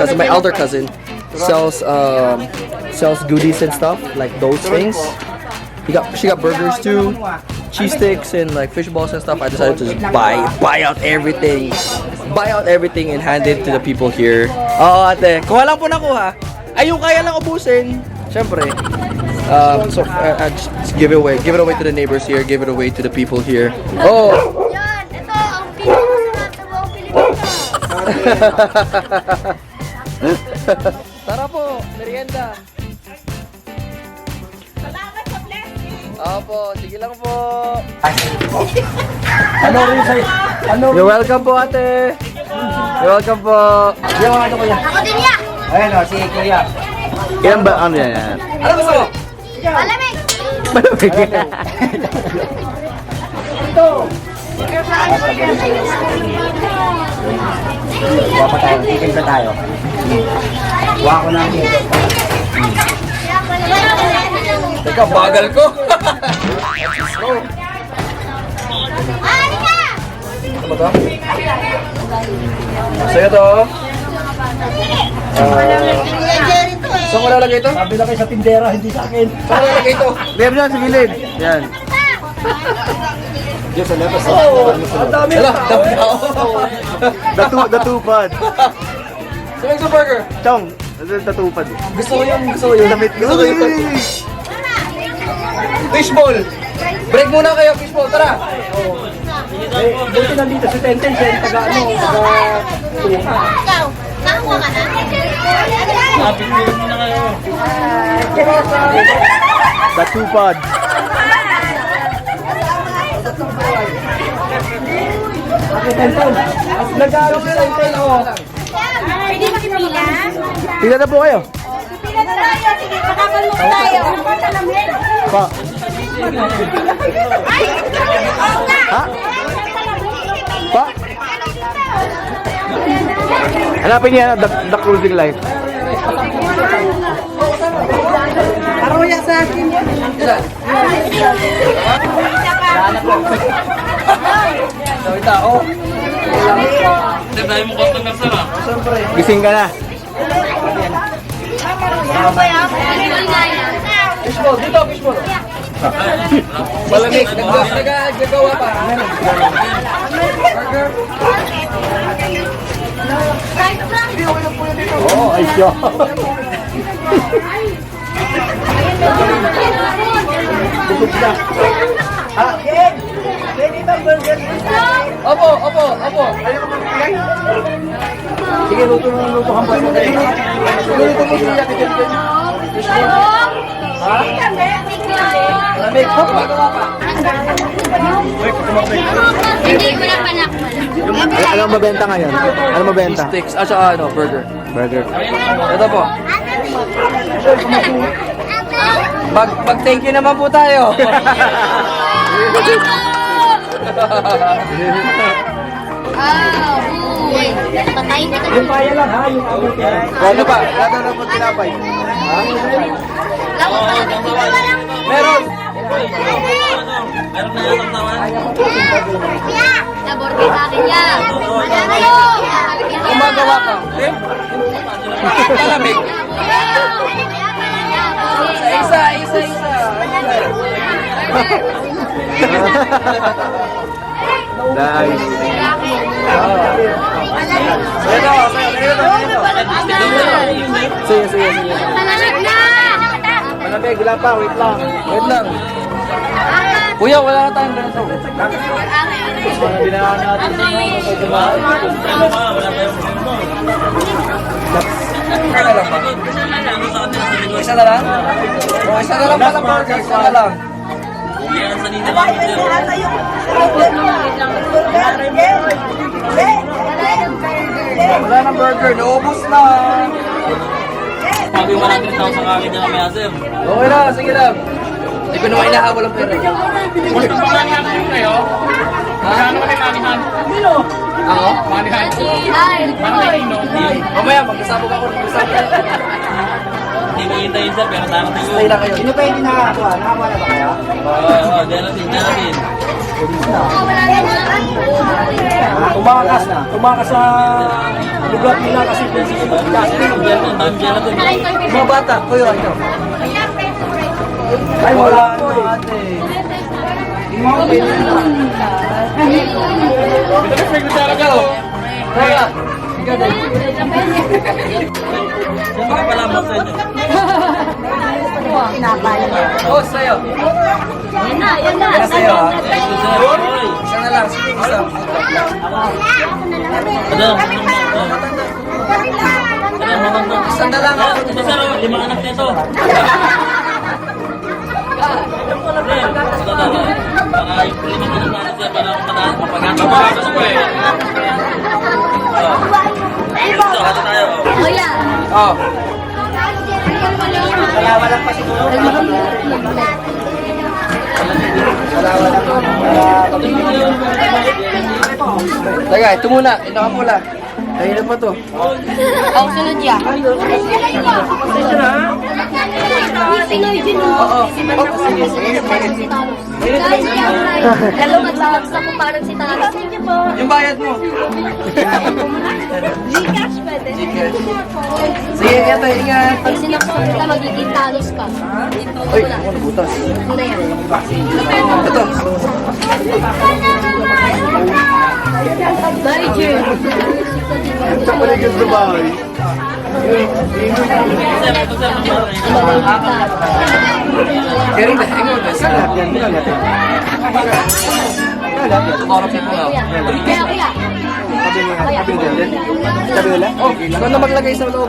cousin, my elder cousin, sells goodies and stuff like those things. She got burgers too, cheese sticks and like fish balls and stuff. I decided to just buy out everything and hand it to the people here. Oo, ate, kuha lang po nakuha. Ay, yung kaya lang ubusin. Syempre. So I just give it away to the neighbors here, give it away to the people here. Oh. Yan, ito ang pinakamasarap sa buong Pilipinas. Tara po, merienda. Salamat sa blessing. Opo, sige lang po. Ano rin sa'yo? Ano? You're welcome po, ate. You're welcome po. Yung ano ko yan? Ako din yan. Ayun o, si Kuya. Ilan ba? Ano yan? Ano gusto mo? Malamig. Kuha pa tayo, chicken pa tayo. Kuha ko lang yun. Teka, bagal ko. Ano ka? Ano ba to? Sa'yo to. Jerry to eh. Saan ko lalagay ito? Sabi na kayo sa tindera, hindi sa akin. Saan ko lalagay ito? Meron yan sa gilid. Yan. Yes, sa labas. Ang dami. Hala, dami ako. Datupad. Saan sa burger? Chong, datupad. Gusto ko yung damit. Gusto ko yung fishball. Break muna kayo, fishball. Tara. Buti nandito si Tenten, siya yung taga-ano, taga-tuha. Ikaw, nakakuha ka na? Datupad. Nag-aaral si Tenten, oh. Pwede makipila? Pila na po kayo? Pila na tayo, sige, makakalok tayo. Pa. Ay! Oo nga! Ha? Pa? Hanapin niya, the cruising life. Paruya sa akin yun. Dami tao. Gising ka na. Fishball, dito, fishball. Malamig, nagagawa pa. Burger. Oo, ay siya. Busog na. Ah, Ken! Ken, itong burger. Opo, opo, opo. Sige, luto kang burger. Luto mo siya, Ken. Ha? Malamig, gumagawa pa. Hindi ko na panakman. Anong mabenta ngayon? Anong mabenta? Sticks, at saka ano, burger. Burger. Ito po. Mag thank you naman po tayo. Patay na ka. Yung kaya lang ha, yung abot yan. Ano ba? Lado na po tinapay. Ha? Meron. Naborte sa akin yan. Gumagawa ka. Eh? Malamig. Isa. Nice. Sige. Malamig na! Malamig, wala pa, wait lang. Wait lang. Kuya, wala na tayong ganito. Binahan natin. Isa na lang ba? Isa na lang? O, isa na lang pala burger. Isa na lang. Wala ng burger. Naubos na. Sabi 100,000 kagad niya kami, sir. Okay na, sige lang. Hindi ko naman inahabol ang pera. Gusto pa lang natin kayo? Magkano ka na manihan? Ako? Manihan? Ay, Parang may inom. Mamaya, magkasabog ako. Hindi ko hintayin, sir, pero sana tayo. Stay lang kayo. Sino pa hindi nakakuha? Nakakuha na ba kayo? Oo, dyan natin. Tumakas sa lugar nila kasi prinsipyo ng casting. Mga bata, kuya, ito. Ay, wala ano eh. Ito may kutsara ka, oh. Kuya, ikaw din. Oh, sa'yo. Yan na, yan na. Yan sa'yo, ha? Isa na lang, sige, isa. Isa na lang, ha? Lima anak nito. Baka yung lima anak na siya para mataas Mabagas ko eh. tayo. Kuya. Oh. Wala pa siguro. Teka, ito muna. Ito ka muna. Ayun na pa to. Ako sunod ya. Pinoy din mo. Oo. Oh, sige, sige. Guys, lalo naglalabas ako parang si Taras. Yung bayad mo. Gcash pwede. Sige, ito, ingat. Pag sinaksak kita, magiging talos ka. Uy, ako nabutas. Ano yan? Ito. Bye, Jun. Kering dah, ingat dah. Salah. Orang people now. Kuya, kuya. Oh, ikaw na maglagay sa loob.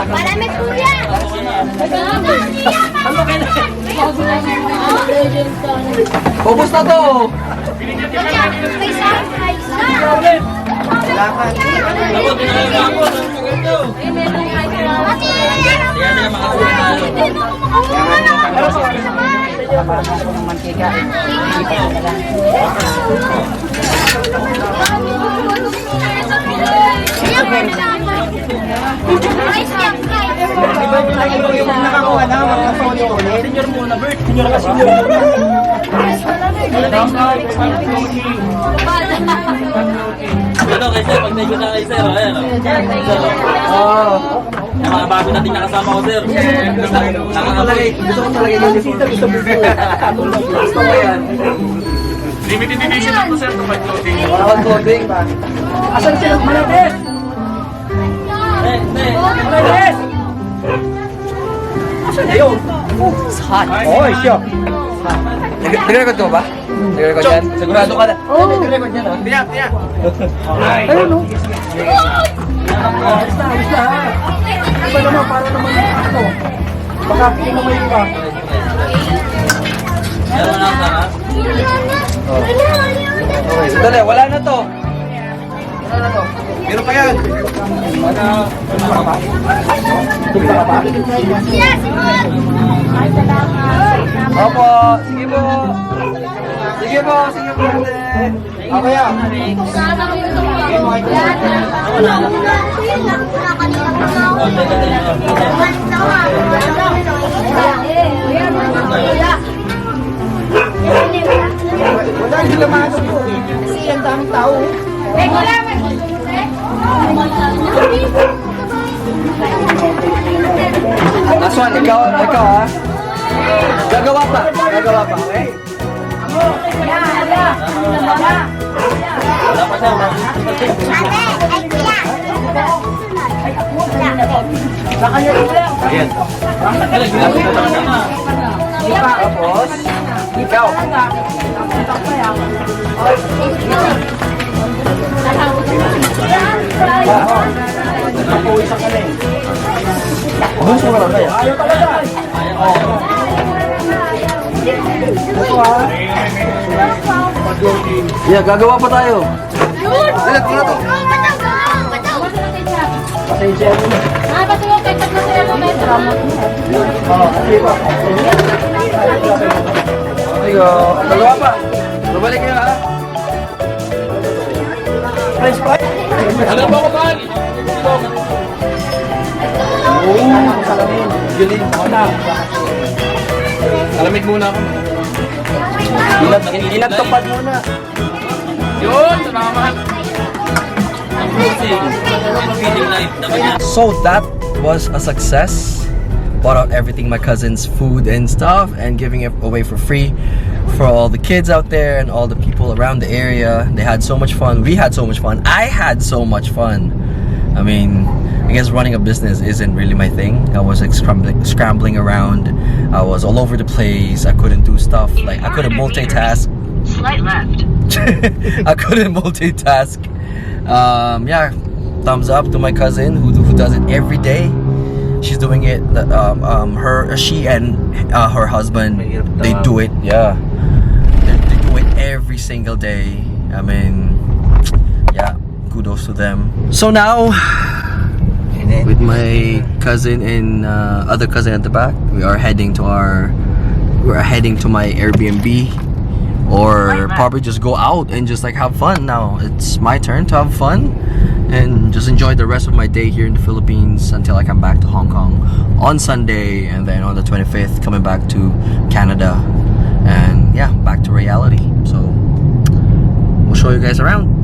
Malamit kuya! Ubus na to. Nakakuha na, makasoli ulit. Senior muna, Bert. Senior ka, senior. Ano kay sir, pag nag-good na kay sir, ayan o. Oh. Yung mga bago nating nakasama ko sir. Nakalagay. Gusto ko talaga yung uniform. Gusto ko yan. Limited edition na po, sir. Kapag clothing. Walang clothing ba? Asan sila? Malates! Malates! Asan na yun? It's hot. Oy, siya. Nag-record ko ba? Nag-record yan? Sigurado ka na? Oo. Nag-record yan, ha? Tiyak, tiyak. Ayun, no? Ayos na, ayos na. Iba naman, para naman ano. Baka pinamay ka. Meron na sa Okay, sandali. Wala na to. Wala na to. Meron pa yan. Opo. Sige po. Sige po. Sige po. Okay yan. Wala, hindi naman ano po. Kasi ang daming tao. Aswan, ikaw ha? Gagawa pa. Gagawa pa, okay? wala pa sir. Ayan. Tapos, ikaw. Gusto mo lang kaya? Ayaw talaga. Yeah, gagawa pa tayo. Alat ko na to. Pasensya mo na. Ayo, gagawa pa. Babalik kayo ha. French fry? Alam mo ko, Pan? Oo, salamin. Galing. Ako na. Alamig muna ako. Inagtapad muna. Yun, salamat. Feeling life naman yan. So that was a success. Bought out everything, my cousin's food and stuff, and giving it away for free for all the kids out there and all the people around the area. They had so much fun. We had so much fun. I had so much fun. I mean, I guess running a business isn't really my thing. I was like scrambling around. I was all over the place. I couldn't do stuff. Like, I couldn't multitask. Slight left. I couldn't multitask. Yeah, thumbs up to my cousin who does it every day. She's doing it. She and her husband, they do it. Yeah, they do it every single day. I mean, yeah, kudos to them. So now, with my cousin and other cousin at the back, we're heading to my Airbnb, or probably just go out and just like have fun. Now it's my turn to have fun and just enjoy the rest of my day here in the Philippines until I come back to Hong Kong on Sunday, and then on the 25th coming back to Canada, and yeah, back to reality. So we'll show you guys around.